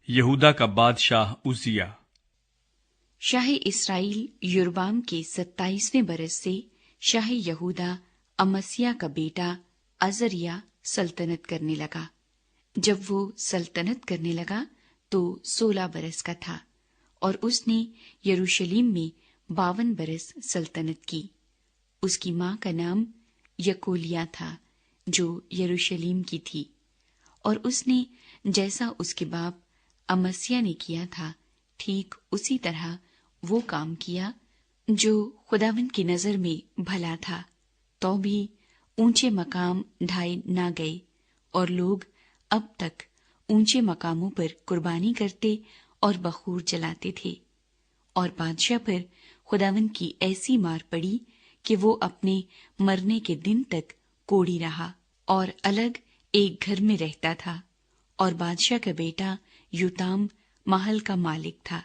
یہودا کا بادشاہ عزیہ۔ شاہ اسرائیل یربام کے 27ویں برس سے شاہ یہودا امسیہ کا بیٹا عزریہ سلطنت کرنے لگا۔ جب وہ سلطنت کرنے لگا تو 16 برس کا تھا، اور اس نے یروشلم میں 52 برس سلطنت کی۔ اس کی ماں کا نام یکولیا تھا جو یروشلم کی تھی، اور اس نے جیسا اس کے باپ امسیہ نے کیا تھا ٹھیک اسی طرح وہ کام کیا جو خداوند کی نظر میں بھلا تھا، تو بھی اونچے مقام ڈھائے نہ گئے، اور لوگ اب تک اونچے مقاموں پر قربانی کرتے اور بخور جلاتے تھے۔ اور بادشاہ پر خداوند کی ایسی مار پڑی کہ وہ اپنے مرنے کے دن تک کوڑی رہا اور الگ ایک گھر میں رہتا تھا۔ اور بادشاہ کا بیٹا یوتام محل کا مالک تھا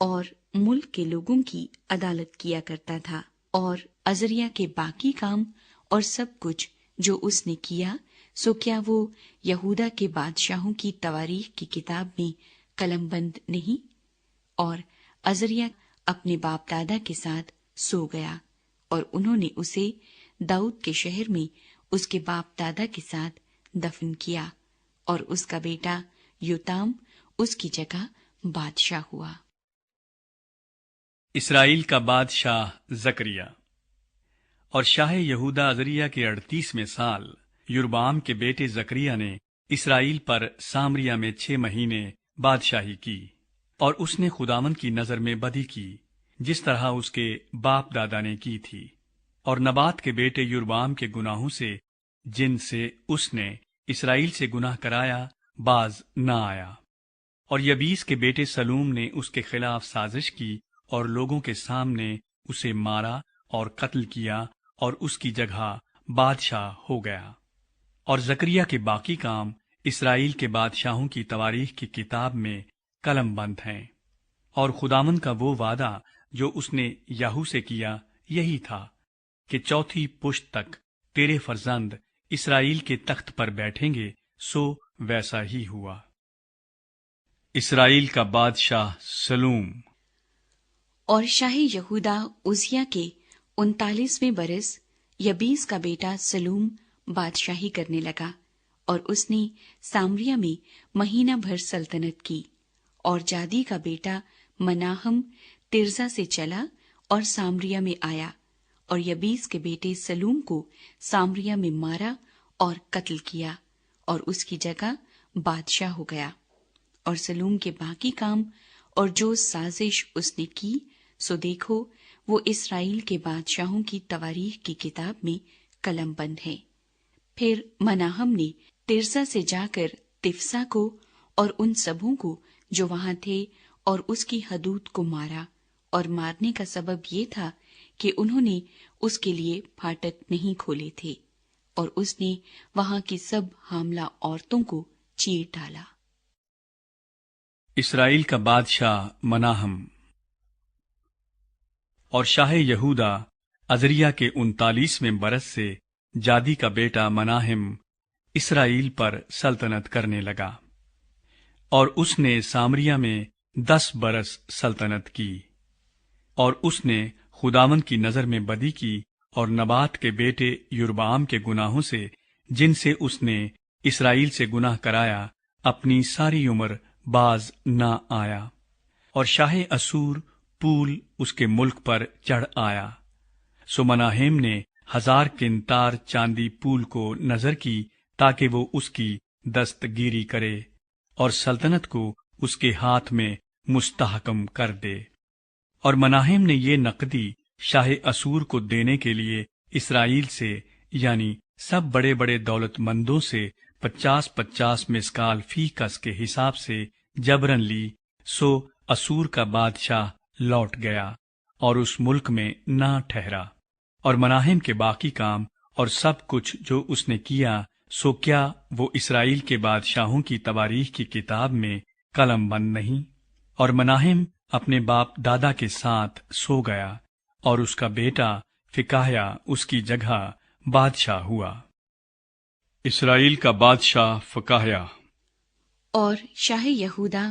اور ملک کے لوگوں کی عدالت کیا کرتا تھا۔ اور عزریہ کے باقی کام اور سب کچھ جو اس نے کیا، سو کیا وہ یہودا کے بادشاہوں کی تواریخ کی کتاب میں قلم بند نہیں؟ اور عزریہ اپنے باپ دادا کے ساتھ سو گیا، اور انہوں نے اسے داؤد کے شہر میں اس کے باپ دادا کے ساتھ دفن کیا، اور اس کا بیٹا یوتام اس کی جگہ بادشاہ ہوا۔ اسرائیل کا بادشاہ زکریا۔ اور شاہ یہودا عزریہ کے 38ویں سال یربعام کے بیٹے زکریا نے اسرائیل پر سامریا میں 6 مہینے بادشاہی کی، اور اس نے خداوند کی نظر میں بدی کی جس طرح اس کے باپ دادا نے کی تھی، اور نبات کے بیٹے یربعام کے گناہوں سے جن سے اس نے اسرائیل سے گناہ کرایا باز نہ آیا۔ اور یبیس کے بیٹے سلوم نے اس کے خلاف سازش کی اور لوگوں کے سامنے اسے مارا اور قتل کیا، اور اس کی جگہ بادشاہ ہو گیا۔ اور زکریا کے باقی کام اسرائیل کے بادشاہوں کی تواریخ کی کتاب میں قلم بند ہیں۔ اور خداوند کا وہ وعدہ جو اس نے یاہو سے کیا یہی تھا کہ 4 پشت تک تیرے فرزند اسرائیل کے تخت پر بیٹھیں گے، سو ویسا ہی ہوا۔ اسرائیل کا بادشاہ سلوم۔ اور شاہ یہودا عزیہ کے 39ویں برس یبیس کا بیٹا سلوم بادشاہی کرنے لگا، اور اس نے سامریا میں مہینہ بھر سلطنت کی۔ اور جادی کا بیٹا مناہم ترزا سے چلا اور سامریا میں آیا، اور یبیس کے بیٹے سلوم کو سامریا میں مارا اور قتل کیا، اور اس کی جگہ بادشاہ ہو گیا۔ اور سلوم کے باقی کام اور جو سازش اس نے کی، سو دیکھو وہ اسرائیل کے بادشاہوں کی تواریخ کی کتاب میں قلم بند ہے۔ پھر مناہم نے ترسا سے جا کر تفسا کو اور ان سبوں کو جو وہاں تھے اور اس کی حدود کو مارا، اور مارنے کا سبب یہ تھا کہ انہوں نے اس کے لیے پھاٹک نہیں کھولے تھے، اور اس نے وہاں کی سب حاملہ عورتوں کو چیر ڈالا۔ اسرائیل کا بادشاہ مناہم۔ اور شاہ یہودا عزریہ کے 39ویں برس سے جادی کا بیٹا مناہم اسرائیل پر سلطنت کرنے لگا، اور اس نے سامریا میں 10 برس سلطنت کی۔ اور اس نے خداوند کی نظر میں بدی کی اور نبات کے بیٹے یربعام کے گناہوں سے جن سے اس نے اسرائیل سے گناہ کرایا اپنی ساری عمر باز نہ آیا۔ اور شاہ اسور پول اس کے ملک پر چڑھ آیا، سو مناہیم نے 1000 قنطار چاندی پول کو نظر کی تاکہ وہ اس کی دستگیری کرے اور سلطنت کو اس کے ہاتھ میں مستحکم کر دے۔ اور مناہیم نے یہ نقدی شاہ اسور کو دینے کے لیے اسرائیل سے یعنی سب بڑے بڑے دولت مندوں سے 50 مسکال فی کس کے حساب سے جبرن لی، سو اسور کا بادشاہ لوٹ گیا اور اس ملک میں نہ ٹھہرا۔ اور مناہیم کے باقی کام اور سب کچھ جو اس نے کیا، سو کیا وہ اسرائیل کے بادشاہوں کی تواریخ کی کتاب میں قلم بند نہیں؟ اور مناہیم اپنے باپ دادا کے ساتھ سو گیا، اور اس کا بیٹا فکاہیا اس کی جگہ بادشاہ ہوا۔ اسرائیل کا بادشاہ فکاہیا۔ اور شاہ یہودا